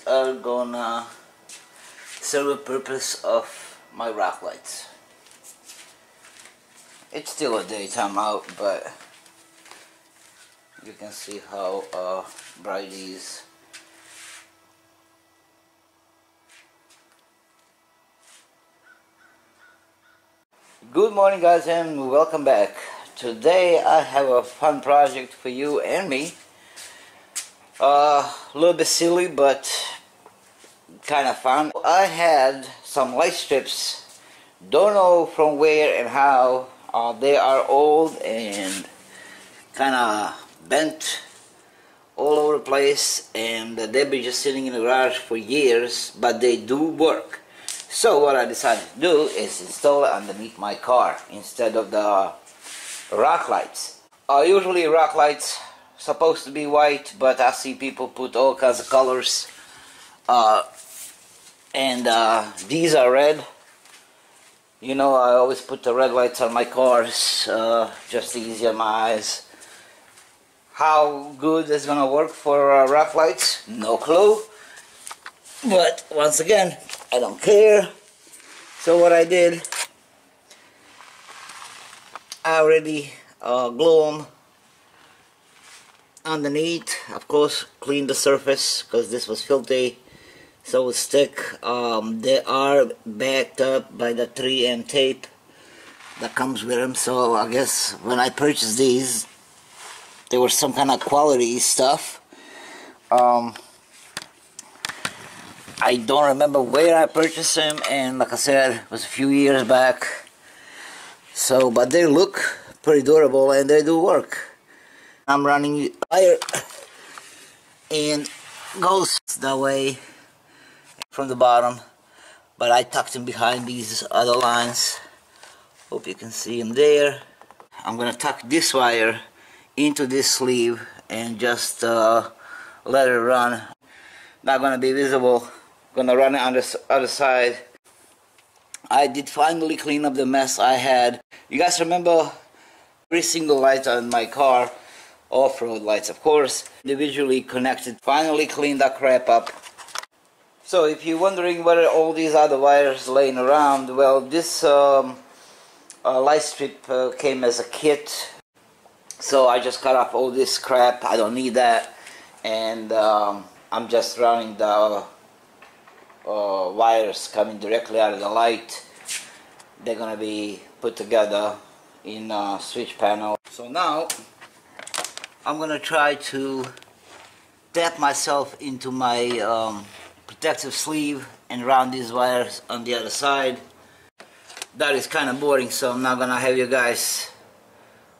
are gonna serve the purpose of my rock lights. It's still a daytime out, but you can see how bright it is. Good morning, guys, and welcome back. Today I have a fun project for you and me. A little bit silly, but kind of fun. I had some light strips, don't know from where and how. They are old and kind of bent all over the place, and they've been just sitting in the garage for years, but they do work. So what I decided to do is install it underneath my car instead of the rock lights. Usually rock lights supposed to be white, but I see people put all kinds of colors, and these are red. You know, I always put the red lights on my cars, just to easy on my eyes. How good it's gonna work for rock lights, no clue. But once again, I don't care. So what I did, I already glue them underneath. Of course, clean the surface because this was filthy, so it stick. They are backed up by the 3M tape that comes with them. So I guess when I purchased these, they were some kind of quality stuff. I don't remember where I purchased them, and like I said, it was a few years back. So, but they look pretty durable and they do work. I'm running wire and goes that way from the bottom, but I tucked them behind these other lines. Hope you can see them there. I'm gonna tuck this wire into this sleeve and just let it run. Not gonna be visible. Gonna run it on the other side. I did finally clean up the mess I had. You guys remember every single light on my car, off-road lights of course, individually connected. Finally cleaned that crap up. So if you're wondering where all these other wires laying around, well, this light strip came as a kit. So I just cut off all this crap. I don't need that, and I'm just running the wires coming directly out of the light. They're gonna be put together in a switch panel. So now I'm gonna try to tap myself into my protective sleeve and run these wires on the other side. That is kind of boring, so I'm not gonna have you guys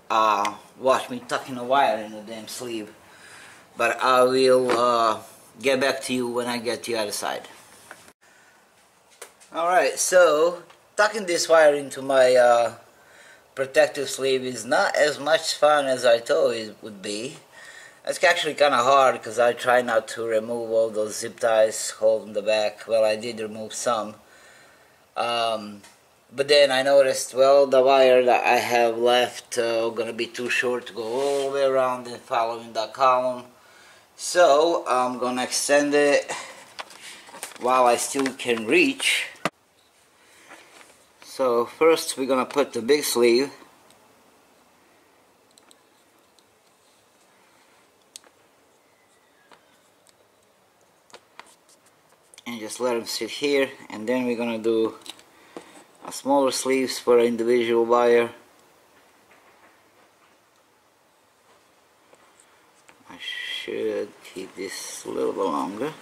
watch me tucking a wire in the damn sleeve, but I will get back to you when I get to the other side. Alright, so tucking this wire into my protective sleeve is not as much fun as I thought it would be. It's actually kind of hard because I try not to remove all those zip ties holding the back. Well, I did remove some. But then I noticed, well, the wire that I have left gonna be too short to go all the way around and following that column. So I'm gonna extend it while I still can reach. So first we're gonna put the big sleeve. And just let them sit here, and then we're gonna do a smaller sleeves for an individual wire. I should keep this a little bit longer.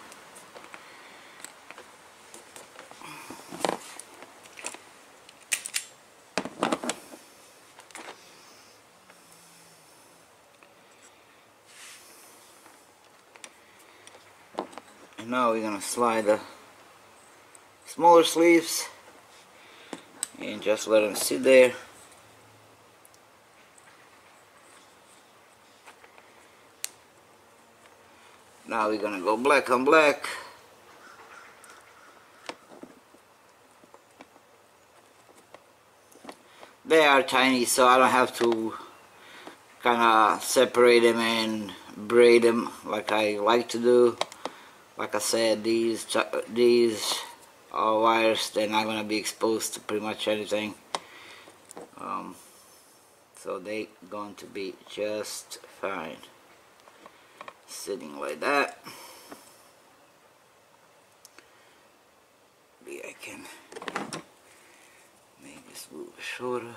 And now we're gonna slide the smaller sleeves and just let them sit there. Now we're gonna go black on black. They are tiny, so I don't have to kind of separate them and braid them like I like to do. Like I said, these wires, they're not gonna be exposed to pretty much anything. So they going to be just fine sitting like that. Maybe I can make this a little shorter.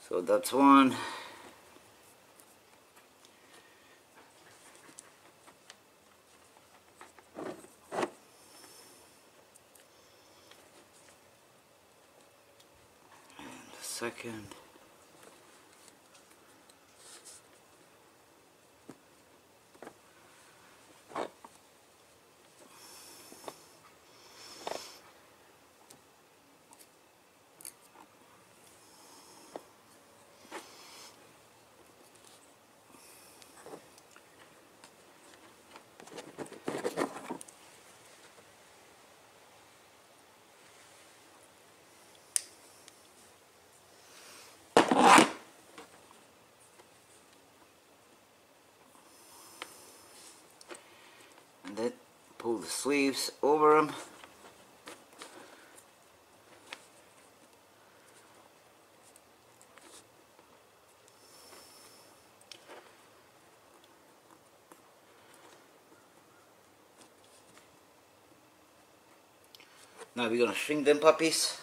So that's one. And the second. And then pull the sleeves over them. Now we're gonna shrink them puppies.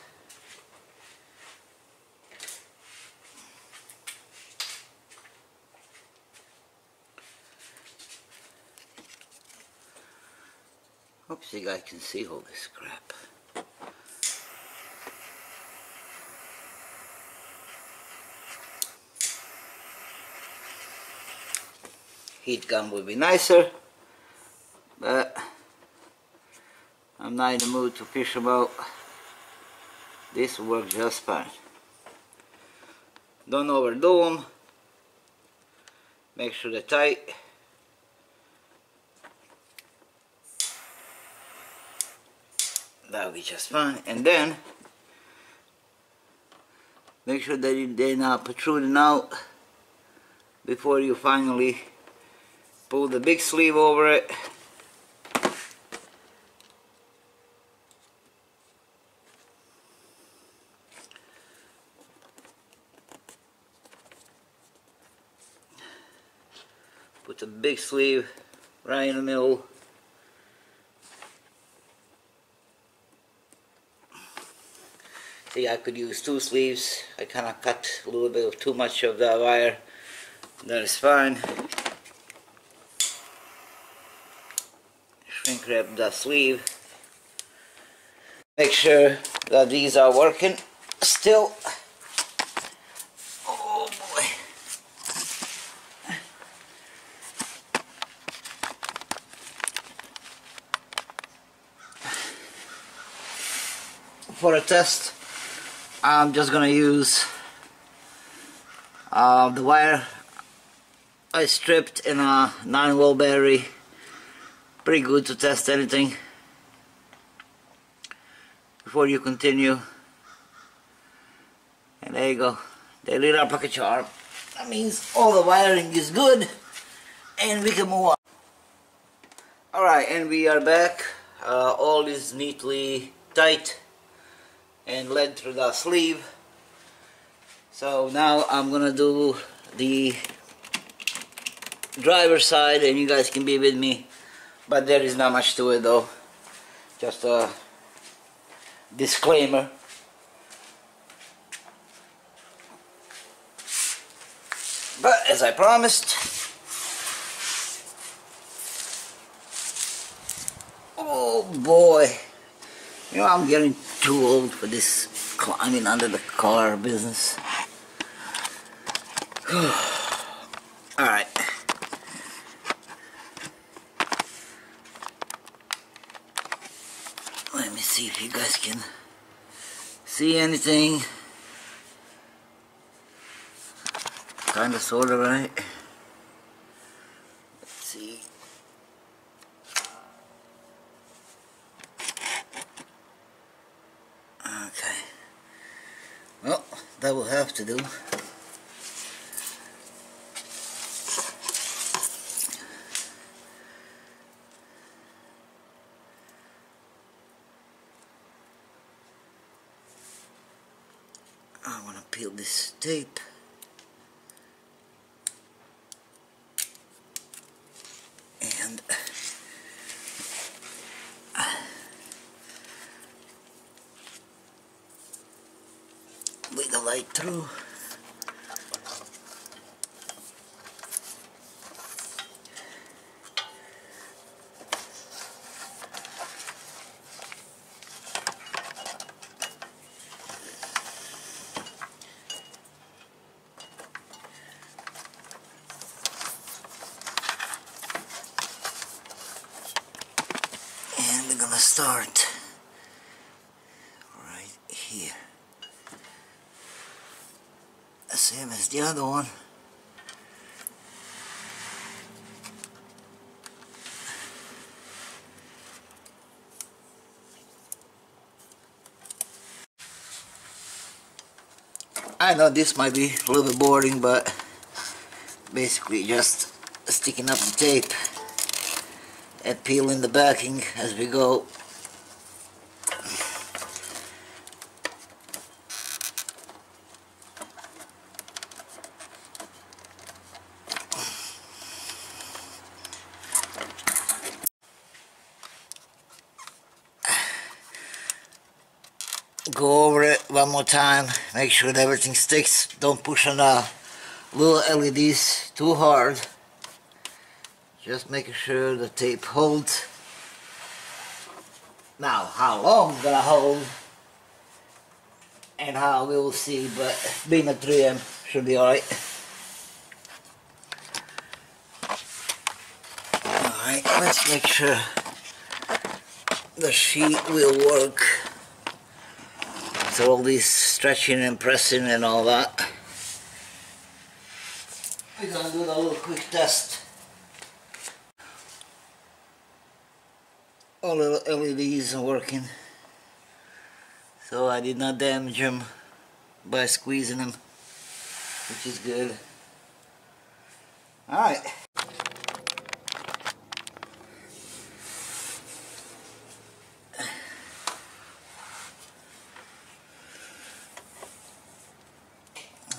Hope you guys can see all this crap. Heat gun would be nicer, but I'm not in the mood to fish them out. This will work just fine. Don't overdo them. Make sure they're tight. That'll be just fine. And then make sure that they're not protruding out before you finally pull the big sleeve over it. Put the big sleeve right in the middle. See, I could use two sleeves. I kind of cut a little bit of too much of that wire. That is fine. Shrink wrap the sleeve. Make sure that these are working still. Oh boy. For a test, I'm just gonna use the wire I stripped in a 9-volt battery. Pretty good to test anything before you continue. And there you go. They lit up like a charm. That means all the wiring is good and we can move on. Alright, and we are back. All is neatly tight and led through the sleeve. So now I'm gonna do the driver's side and you guys can be with me, but there is not much to it though. Just a disclaimer. But as I promised, oh boy, you know, I'm getting too old for this climbing under the car business. Alright. Let me see if you guys can see anything. Kinda sorta, right? Let's see. Okay. Well, that will have to do. this tape. And with the light through. And we're gonna start right here. Same as the other one. I know this might be a little bit boring, but basically just sticking up the tape and peeling the backing as we go. Go over it one more time, make sure that everything sticks. Don't push on the little LEDs too hard. Just making sure the tape holds. Now, how long it's gonna hold and how we will see, but being a 3M should be alright. Alright, let's make sure the sheet will work. So all this stretching and pressing and all that. We're gonna do a little quick test. All the LEDs are working, so I did not damage them by squeezing them, which is good. Alright.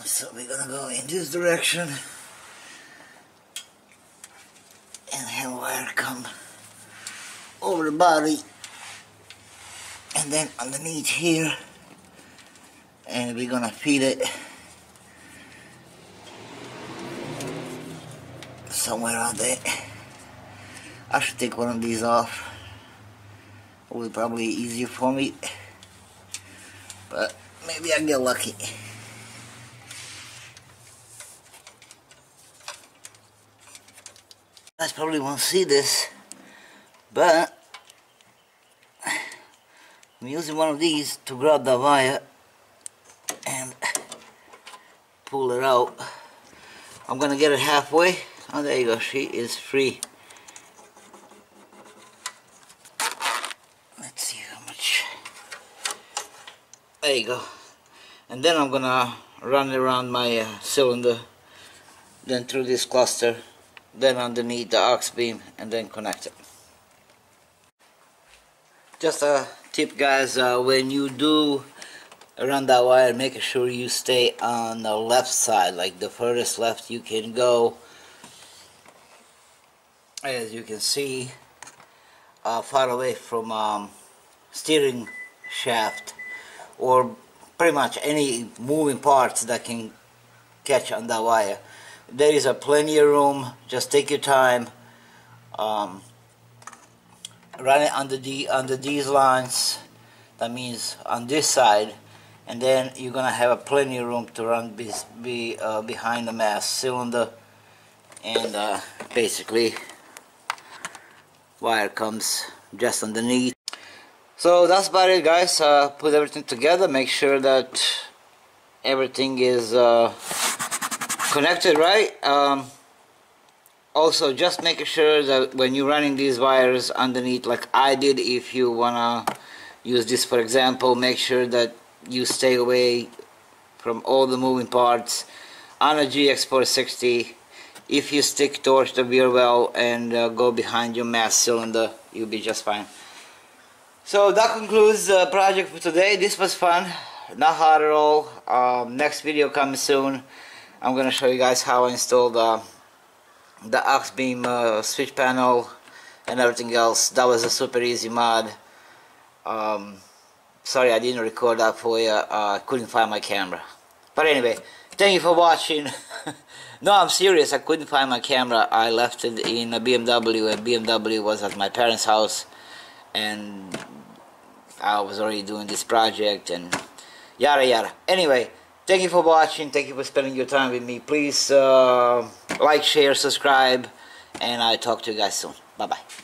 So we're gonna go in this direction and have wire come over the body and then underneath here, and we're gonna feed it somewhere out there. I should take one of these off. It was probably easier for me, but maybe I get lucky. You guys probably won't see this, but I'm using one of these to grab the wire and pull it out. I'm gonna get it halfway. Oh, there you go, she is free. Let's see how much. There you go. And then I'm gonna run it around my cylinder, then through this cluster, then underneath the aux beam, and then connect it. Just a tip, guys, when you do run that wire, make sure you stay on the left side, like the furthest left you can go. As you can see, far away from steering shaft or pretty much any moving parts that can catch on that wire. There is a plenty of room. Just take your time. Run it under these lines. That means on this side, and then you're gonna have a plenty of room to run behind the mass cylinder, and basically wire comes just underneath. So that's about it, guys. Put everything together. Make sure that everything is connected right. Also, just making sure that when you're running these wires underneath, like I did, if you wanna use this for example, make sure that you stay away from all the moving parts on a gx460. If you stick towards the wheel well and go behind your mass cylinder, you'll be just fine. So that concludes the project for today. This was fun. not hard at all. Next video coming soon. I'm gonna show you guys how I installed the aux beam switch panel and everything else. That was a super easy mod. Sorry I didn't record that for you. I couldn't find my camera. But anyway, thank you for watching. No, I'm serious. I couldn't find my camera. I left it in a BMW, and BMW was at my parents' house, and I was already doing this project and yada yada. Anyway, thank you for watching. Thank you for spending your time with me. Please like, share, subscribe, and I'll talk to you guys soon. Bye bye.